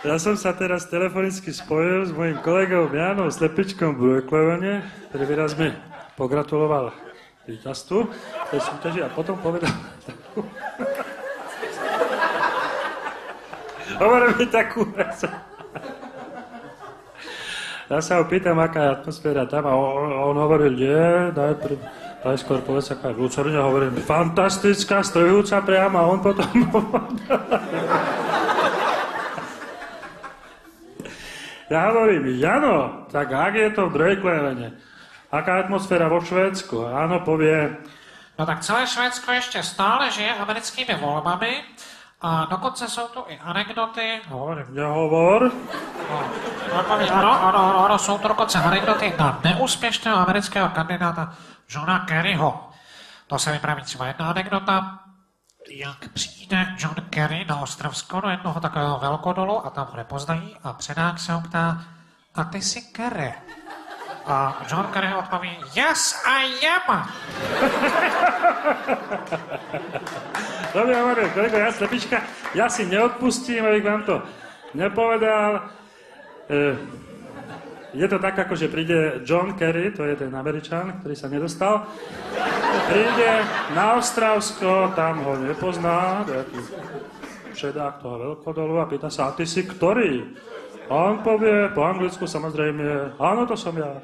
Ja som sa teraz telefonicky spojil s mojím kolegou Jánom Slepičkom v Brojklevane, ktorý výraz mi pogratuloval víťazstvu tej súťaži a potom povedal takú... Hovoril mi takú vec. Ja sa ho pýtam, aká je atmosféra tam a on hovoril, nie, najskôr povedz, aká je v Lucerine, hovorím, fantastická, strojúca priama a on potom... Ja hovorím, Jano, tak ak je to v Brojklevane, aká atmosféra vo Švédsku? Áno, povie... No tak celé Švédsko ešte stále žije americkými voľbami a dokonca sú tu i anekdoty. Hovorím, nehovor. Áno, sú tu dokonca anekdoty na neúspešného amerického kandidáta Johna Kerryho. To sa vypraví třeba jedna anekdota, jak přijde John Kerry na Ostravsko do jednoho takového velkodolu a tam ho nepoznají a předák se ho ptá, a ty jsi Kerry? A John Kerry odpoví, yes, I am. Dobre, hovorím, kolego, ja Slepička, ja si neodpustím, abych vám to nepovedal. Je to tak, ako že príde John Kerry, to je ten Američan, ktorý sa nedostal. Príde na Ostravsko, tam ho nepozná, nejaký předák toho veľkodolu a pýta sa, a ty si ktorý? A on povie po anglicku samozrejme, áno, to som ja.